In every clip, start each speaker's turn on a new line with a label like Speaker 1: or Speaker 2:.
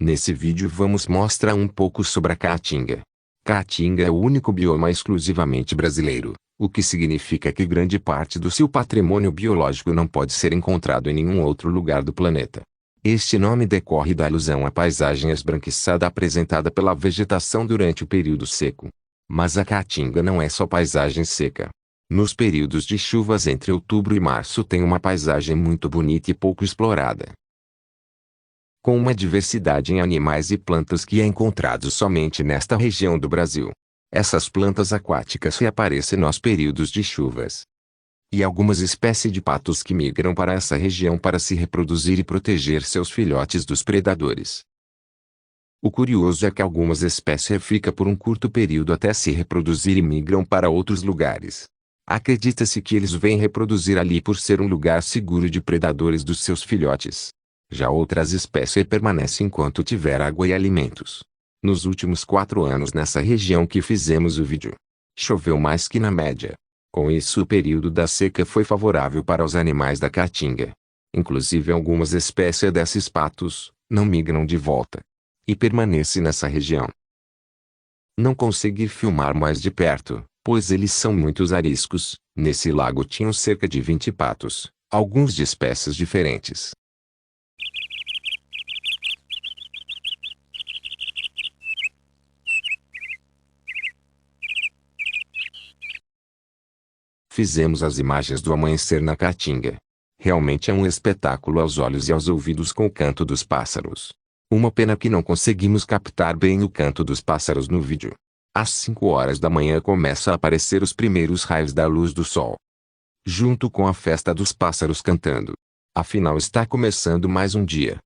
Speaker 1: Nesse vídeo vamos mostrar um pouco sobre a caatinga. Caatinga é o único bioma exclusivamente brasileiro, o que significa que grande parte do seu patrimônio biológico não pode ser encontrado em nenhum outro lugar do planeta. Este nome decorre da alusão à paisagem esbranquiçada apresentada pela vegetação durante o período seco. Mas a caatinga não é só paisagem seca. Nos períodos de chuvas entre outubro e março tem uma paisagem muito bonita e pouco explorada, com uma diversidade em animais e plantas que é encontrado somente nesta região do Brasil. Essas plantas aquáticas reaparecem nos períodos de chuvas. E algumas espécies de patos que migram para essa região para se reproduzir e proteger seus filhotes dos predadores. O curioso é que algumas espécies ficam por um curto período até se reproduzir e migram para outros lugares. Acredita-se que eles vêm reproduzir ali por ser um lugar seguro de predadores dos seus filhotes. Já outras espécies permanecem enquanto tiver água e alimentos. Nos últimos 4 anos nessa região que fizemos o vídeo, choveu mais que na média. Com isso o período da seca foi favorável para os animais da caatinga. Inclusive algumas espécies desses patos não migram de volta e permanecem nessa região. Não consegui filmar mais de perto, pois eles são muitos ariscos. Nesse lago tinham cerca de 20 patos, alguns de espécies diferentes. Fizemos as imagens do amanhecer na caatinga. Realmente é um espetáculo aos olhos e aos ouvidos com o canto dos pássaros. Uma pena que não conseguimos captar bem o canto dos pássaros no vídeo. Às 5 horas da manhã começam a aparecer os primeiros raios da luz do sol, junto com a festa dos pássaros cantando. Afinal está começando mais um dia.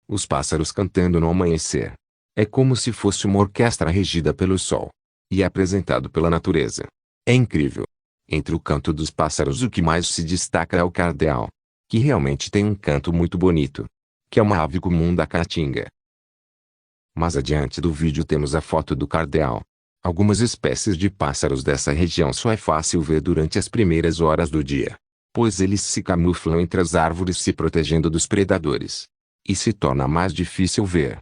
Speaker 1: Os pássaros cantando no amanhecer. É como se fosse uma orquestra regida pelo sol e apresentado pela natureza. É incrível. Entre o canto dos pássaros o que mais se destaca é o cardeal, que realmente tem um canto muito bonito, que é uma ave comum da caatinga. Mais adiante do vídeo temos a foto do cardeal. Algumas espécies de pássaros dessa região só é fácil ver durante as primeiras horas do dia, pois eles se camuflam entre as árvores se protegendo dos predadores, e se torna mais difícil ver.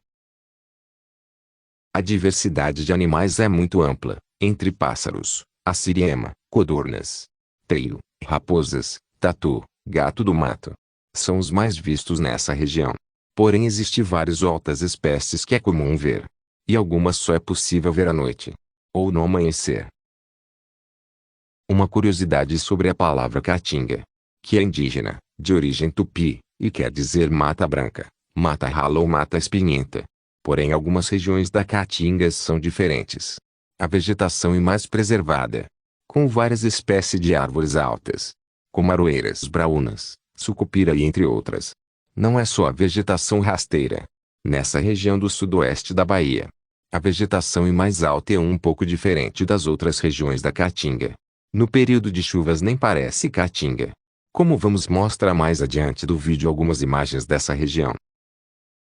Speaker 1: A diversidade de animais é muito ampla, entre pássaros, a siriema, codornas, trio, raposas, tatu, gato do mato. São os mais vistos nessa região. Porém existem várias outras espécies que é comum ver. E algumas só é possível ver à noite, ou no amanhecer. Uma curiosidade sobre a palavra caatinga, que é indígena, de origem tupi, e quer dizer mata branca, mata rala ou mata espinhenta. Porém algumas regiões da caatinga são diferentes. A vegetação é mais preservada, com várias espécies de árvores altas, como aroeiras braunas, sucupira e entre outras. Não é só a vegetação rasteira. Nessa região do sudoeste da Bahia, a vegetação é mais alta e é um pouco diferente das outras regiões da caatinga. No período de chuvas nem parece caatinga. Como vamos mostrar mais adiante do vídeo algumas imagens dessa região.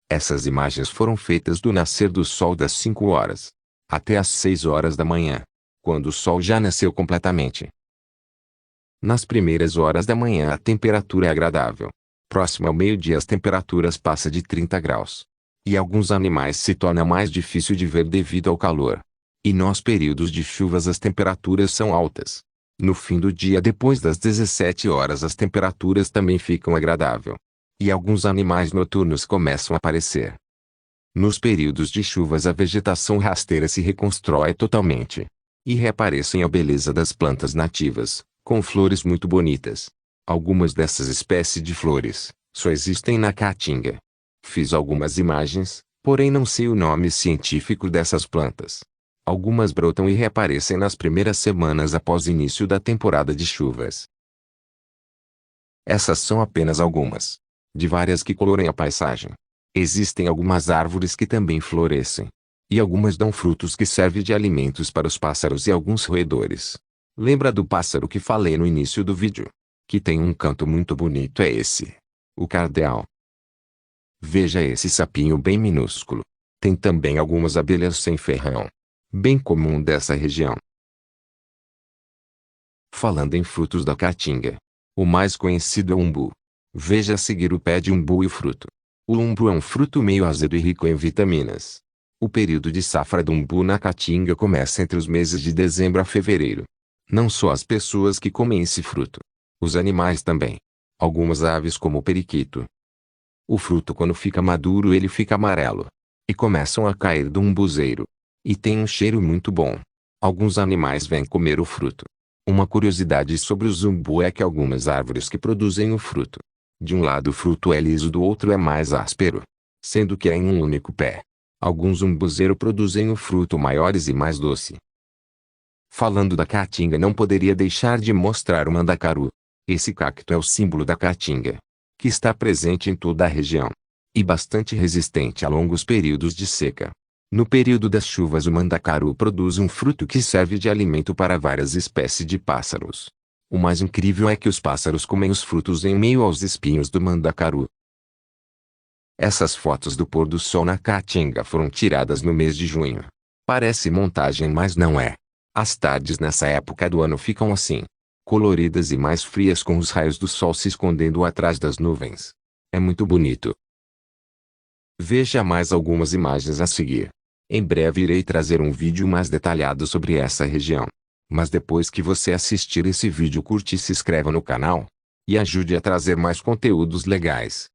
Speaker 1: Essas imagens foram feitas do nascer do sol das 5 horas até às 6 horas da manhã, quando o sol já nasceu completamente. Nas primeiras horas da manhã a temperatura é agradável. Próximo ao meio-dia as temperaturas passam de 30 graus. E alguns animais se torna mais difícil de ver devido ao calor. E nos períodos de chuvas as temperaturas são altas. No fim do dia depois das 17 horas as temperaturas também ficam agradáveis. E alguns animais noturnos começam a aparecer. Nos períodos de chuvas a vegetação rasteira se reconstrói totalmente. E reaparecem a beleza das plantas nativas, com flores muito bonitas. Algumas dessas espécies de flores só existem na caatinga. Fiz algumas imagens, porém não sei o nome científico dessas plantas. Algumas brotam e reaparecem nas primeiras semanas após o início da temporada de chuvas. Essas são apenas algumas de várias que coloram a paisagem. Existem algumas árvores que também florescem. E algumas dão frutos que servem de alimentos para os pássaros e alguns roedores. Lembra do pássaro que falei no início do vídeo? Que tem um canto muito bonito é esse. O cardeal. Veja esse sapinho bem minúsculo. Tem também algumas abelhas sem ferrão, bem comum dessa região. Falando em frutos da caatinga, o mais conhecido é o umbu. Veja a seguir o pé de umbu e o fruto. O umbu é um fruto meio azedo e rico em vitaminas. O período de safra do umbu na Caatinga começa entre os meses de dezembro a fevereiro. Não só as pessoas que comem esse fruto. Os animais também. Algumas aves como o periquito. O fruto, quando fica maduro, ele fica amarelo. E começam a cair do umbuzeiro. E tem um cheiro muito bom. Alguns animais vêm comer o fruto. Uma curiosidade sobre o umbu é que algumas árvores que produzem o fruto. De um lado o fruto é liso, do outro é mais áspero. Sendo que é em um único pé. Alguns umbuzeiros produzem o fruto maiores e mais doce. Falando da Caatinga, não poderia deixar de mostrar o mandacaru. Esse cacto é o símbolo da Caatinga, que está presente em toda a região. E bastante resistente a longos períodos de seca. No período das chuvas, o mandacaru produz um fruto que serve de alimento para várias espécies de pássaros. O mais incrível é que os pássaros comem os frutos em meio aos espinhos do mandacaru. Essas fotos do pôr do sol na Caatinga foram tiradas no mês de junho. Parece montagem, mas não é. As tardes nessa época do ano ficam assim, coloridas e mais frias, com os raios do sol se escondendo atrás das nuvens. É muito bonito. Veja mais algumas imagens a seguir. Em breve irei trazer um vídeo mais detalhado sobre essa região. Mas depois que você assistir esse vídeo, curte e se inscreva no canal. E ajude a trazer mais conteúdos legais.